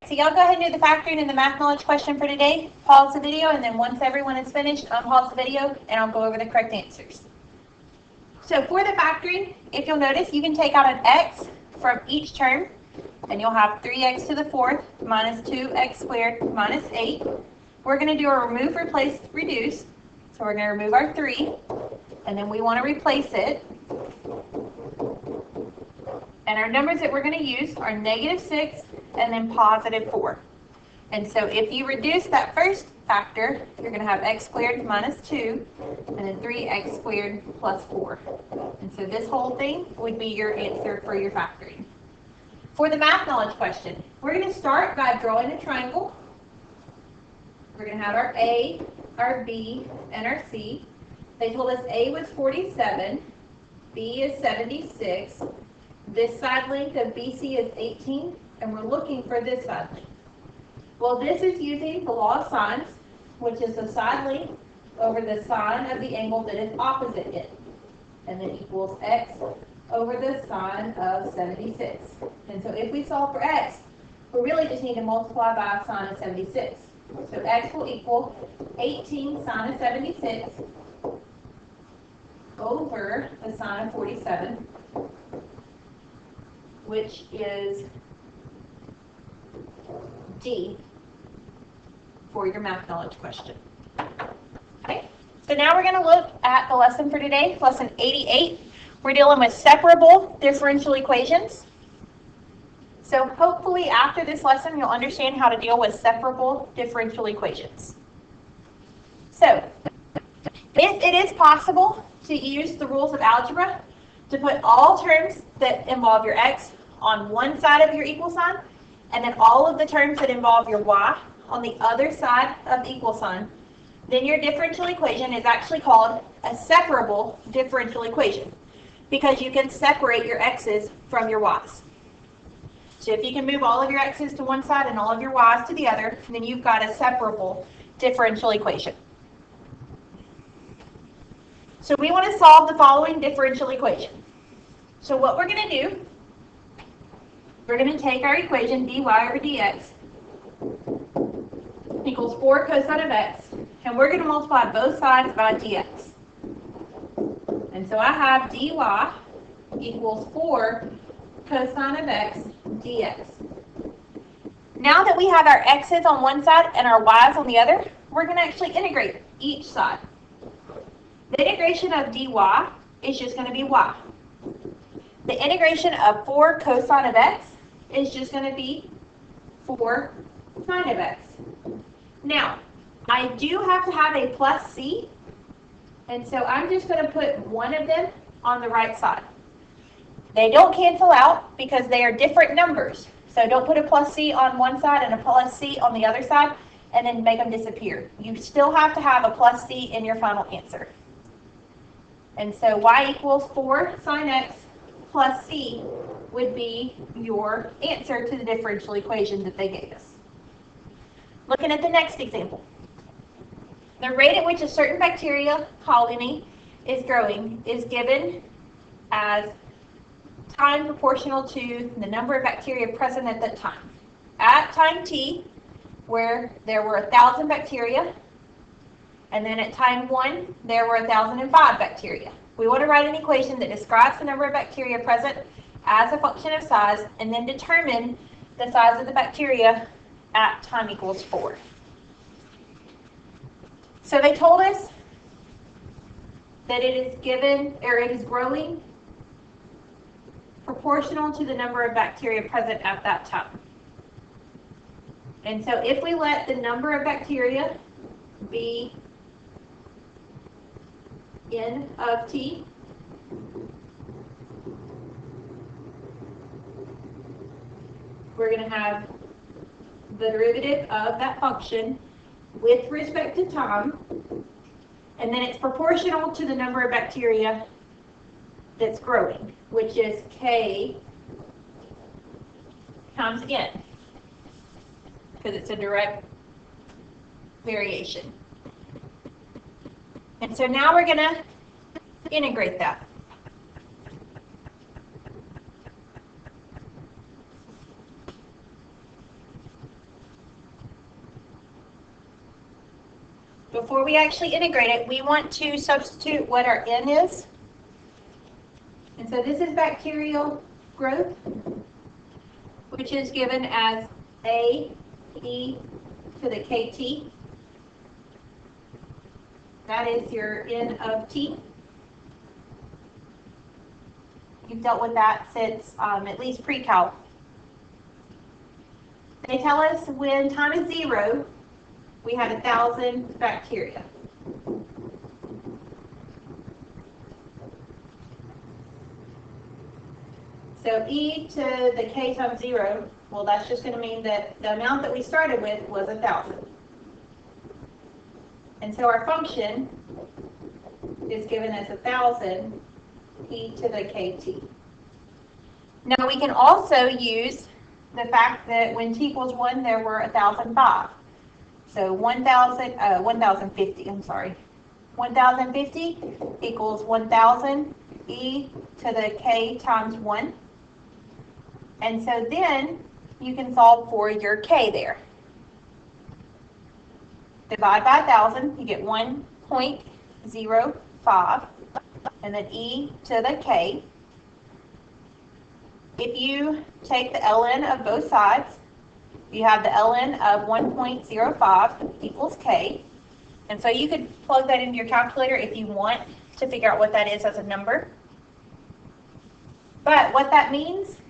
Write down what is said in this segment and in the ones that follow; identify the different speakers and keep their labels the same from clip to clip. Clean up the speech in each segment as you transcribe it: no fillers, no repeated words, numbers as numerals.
Speaker 1: So y'all go ahead and do the factoring and the math knowledge question for today. Pause the video, and then once everyone is finished, unpause the video, and I'll go over the correct answers. So for the factoring, if you'll notice, you can take out an x from each term, and you'll have 3x to the fourth minus 2x squared minus 8. We're going to do a remove, replace, reduce. So we're going to remove our 3, and then we want to replace it. And our numbers that we're going to use are -6 and then +4. And so if you reduce that first factor, you're going to have x squared minus 2 and then 3x squared plus 4. And so this whole thing would be your answer for your factoring. For the math knowledge question, we're going to start by drawing a triangle. We're going to have our A, our B, and our C. They told us A was 47, B is 76. This side length of BC is 18, and we're looking for this side length. Well, this is using the law of sines, which is the side length over the sine of the angle that is opposite it, and then equals x over the sine of 76. And so if we solve for x, we really just need to multiply by sine of 76. So x will equal 18 sine of 76 over the sine of 47, which is D for your math knowledge question. Okay, so now we're going to look at the lesson for today, lesson 88. We're dealing with separable differential equations. So hopefully after this lesson, you'll understand how to deal with separable differential equations. So it is possible to use the rules of algebra to put all terms that involve your x on one side of your equal sign, and then all of the terms that involve your y on the other side of the equal sign. Then your differential equation is actually called a separable differential equation, because you can separate your x's from your y's. So if you can move all of your x's to one side and all of your y's to the other, then you've got a separable differential equation. So we want to solve the following differential equation. So what we're going to do, we're going to take our equation dy over dx equals 4 cosine of x, and we're going to multiply both sides by dx. And so I have dy equals 4 cosine of x dx. Now that we have our x's on one side and our y's on the other, we're going to actually integrate each side. The integration of dy is just going to be y. The integration of 4 cosine of x is just going to be 4 sine of x. Now, I do have to have a plus c, and so I'm just going to put one of them on the right side. They don't cancel out because they are different numbers. So don't put a plus c on one side and a plus c on the other side and then make them disappear. You still have to have a plus c in your final answer. And so y equals 4 sine x plus c would be your answer to the differential equation that they gave us. Looking at the next example. The rate at which a certain bacteria colony is growing is given as time proportional to the number of bacteria present at that time. At time t, where there were 1,000 bacteria, and then at time 1, there were 1,005 bacteria. We want to write an equation that describes the number of bacteria present as a function of size, and then determine the size of the bacteria at time equals 4. So they told us that it is given, or it is growing proportional to the number of bacteria present at that time. And so if we let the number of bacteria be n of t, we're going to have the derivative of that function with respect to time, and then it's proportional to the number of bacteria that's growing, which is k times n, because it's a direct variation. And so now we're going to integrate that. before we actually integrate it, we want to substitute what our N is. And so this is bacterial growth, which is given as A e to the KT. That is your N of T. You've dealt with that since at least pre-cal. They tell us when time is 0, we had 1,000 bacteria. So E to the K times 0, well, that's just going to mean that the amount that we started with was 1,000. And so our function is given as 1,000 E to the KT. Now we can also use the fact that when T equals 1, there were 1,005. So 1,050, I'm sorry. 1,050 equals 1,000 E to the K times 1. And so then you can solve for your K there. Divide by 1,000, you get 1.05, and then E to the K. If you take the ln of both sides, you have the ln of 1.05 equals K. And so you could plug that into your calculator if you want to figure out what that is as a number. But what that means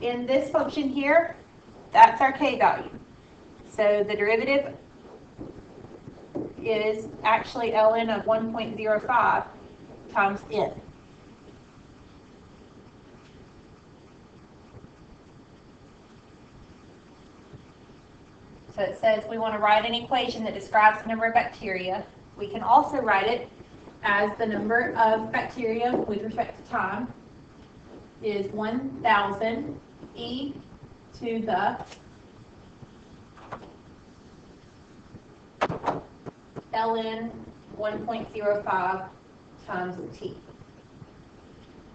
Speaker 1: in this function here, that's our K value. So the derivative is actually ln of 1.05 times N. So it says we want to write an equation that describes the number of bacteria. We can also write it as the number of bacteria with respect to time is 1,000 E to the ln 1.05 times T.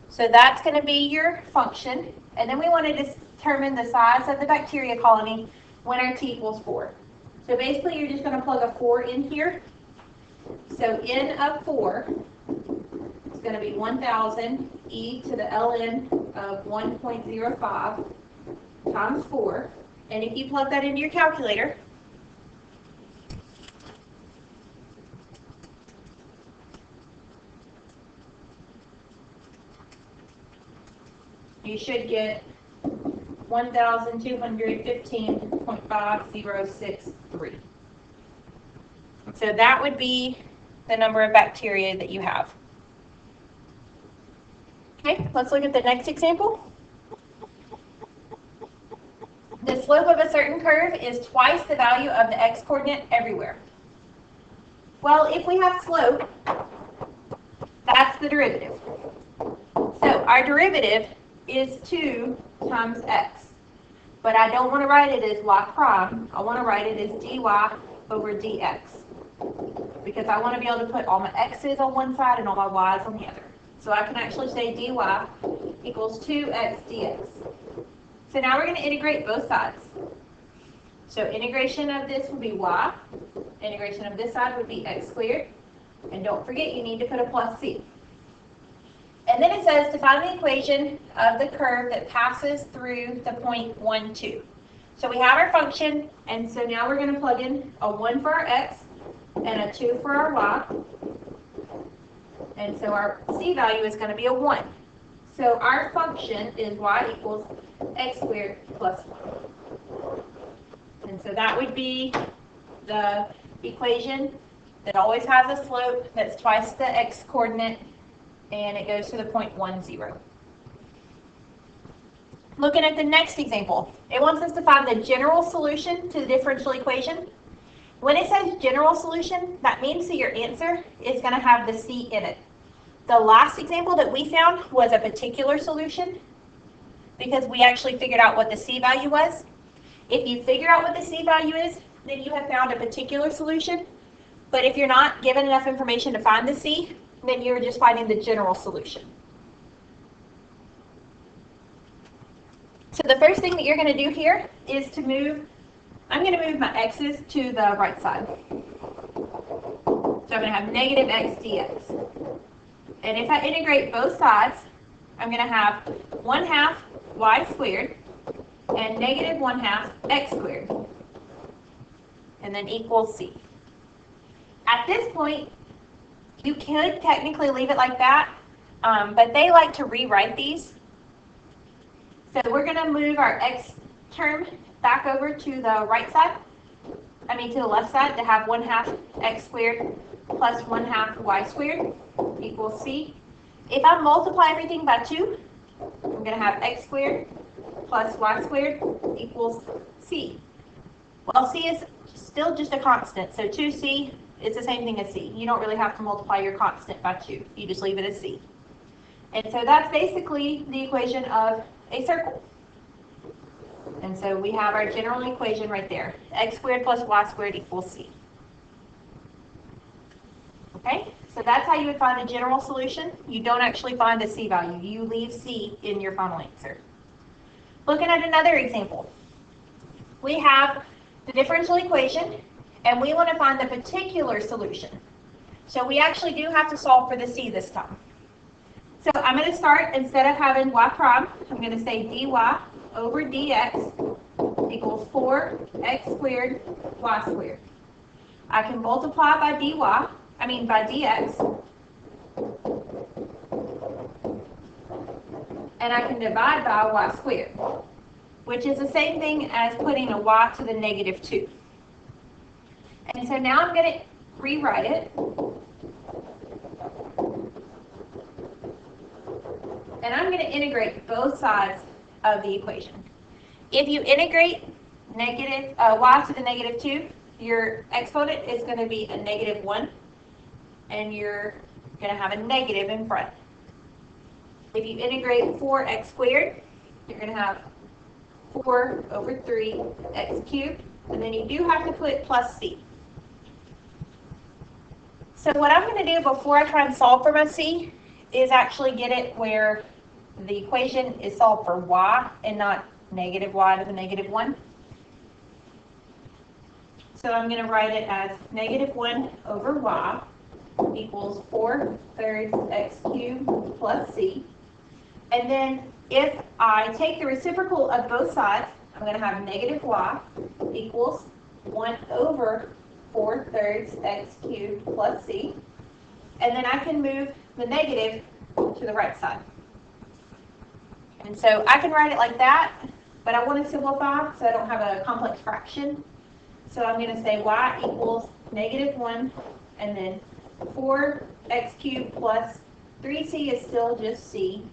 Speaker 1: So that's going to be your function. And then we want to determine the size of the bacteria colony when our T equals 4. So basically you're just going to plug a 4 in here. So N of 4 is going to be 1,000 E to the ln of 1.05 times 4. And if you plug that into your calculator, you should get 1,215.5063. So that would be the number of bacteria that you have. Okay, let's look at the next example. The slope of a certain curve is twice the value of the x-coordinate everywhere. Well, if we have slope, that's the derivative. So our derivative is 2 times x. But I don't want to write it as y prime. I want to write it as dy over dx. Because I want to be able to put all my x's on one side and all my y's on the other. So I can actually say dy equals 2x dx. So now we're going to integrate both sides. So integration of this will be y. Integration of this side would be x squared. And don't forget, you need to put a plus c. And then it says to find the equation of the curve that passes through the point 1, 2. So we have our function, and so now we're going to plug in a 1 for our x and a 2 for our y. And so our c value is going to be a 1. So our function is y equals x squared plus 1. And so that would be the equation that always has a slope that's twice the x coordinate, and it goes to the point 1, 0. Looking at the next example, it wants us to find the general solution to the differential equation. When it says general solution, that means that your answer is going to have the c in it. The last example that we found was a particular solution because we actually figured out what the c value was. If you figure out what the c value is, then you have found a particular solution. But if you're not given enough information to find the c, then you're just finding the general solution. So the first thing that you're going to do here is to move, I'm going to move my x's to the right side. So I'm going to have negative x dx. And if I integrate both sides, I'm going to have 1/2 y squared and negative 1/2 x squared. And then equals c. At this point, you could technically leave it like that, but they like to rewrite these. So we're going to move our x term back over to the right side, to the left side, to have 1/2 x squared plus 1/2 y squared equals c. If I multiply everything by 2, I'm going to have x squared plus y squared equals c. Well, c is still just a constant, so 2c is the same thing as c. You don't really have to multiply your constant by 2. You just leave it as c. And so that's basically the equation of a circle. And so we have our general equation right there. X squared plus y squared equals c. Okay, so that's how you would find a general solution. You don't actually find a c value. You leave c in your final answer. Looking at another example. We have the differential equation, and we want to find the particular solution. So we actually do have to solve for the c this time. So I'm going to start, instead of having y prime, I'm going to say dy over dx equals 4x squared y squared. I can multiply by by dx, and I can divide by y squared, which is the same thing as putting a y to the negative 2. And so now I'm going to rewrite it. And I'm going to integrate both sides of the equation. If you integrate y to the negative 2, your exponent is going to be a negative 1, and you're going to have a negative in front. If you integrate 4x squared, you're going to have 4 over 3x cubed, and then you do have to put plus c. So what I'm going to do before I try and solve for my c is actually get it where the equation is solved for y and not negative y to the negative 1. So I'm going to write it as negative 1 over y equals 4/3 x cubed plus c. And then if I take the reciprocal of both sides, I'm going to have negative y equals 1 over 4/3 x cubed plus c. And then I can move the negative to the right side. And so I can write it like that, but I want to simplify so I don't have a complex fraction. So I'm going to say y equals negative 1, and then 4x cubed plus 3c is still just c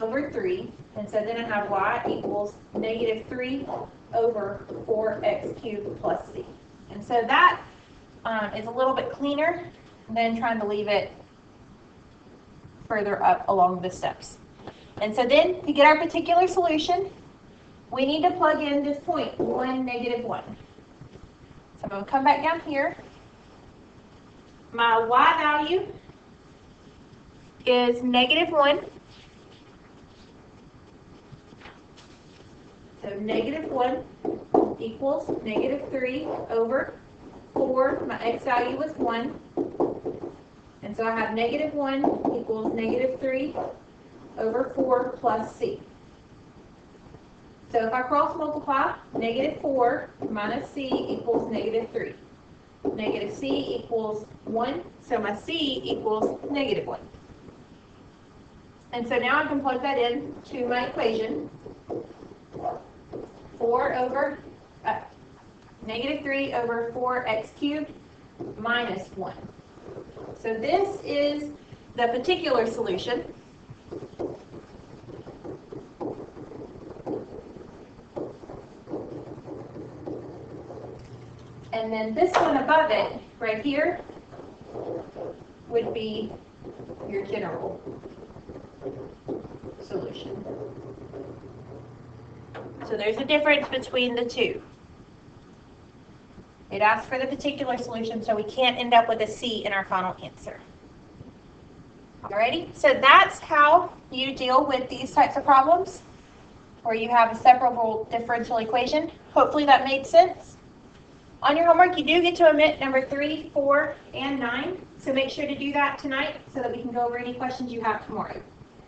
Speaker 1: over 3. And so then I have y equals negative 3 over 4x cubed plus c. And so that is a little bit cleaner than trying to leave it further up along the steps. And so then, to get our particular solution, we need to plug in this point, 1, negative 1. So I'm going to come back down here. My y value is negative 1. So negative 1 equals negative 3 over 4. My x value was 1. And so I have negative 1 equals negative 3 over 4 plus c. So if I cross multiply, negative 4 minus c equals negative 3. Negative c equals 1, so my c equals negative 1. And so now I can plug that in to my equation. negative 3 over 4x cubed minus 1. So this is the particular solution. And then this one above it, right here, would be your general solution. So there's a difference between the two. It asks for the particular solution, so we can't end up with a C in our final answer. Alrighty, so that's how you deal with these types of problems, where you have a separable differential equation. Hopefully that made sense. On your homework, you do get to omit number 3, 4, and 9. So make sure to do that tonight so that we can go over any questions you have tomorrow.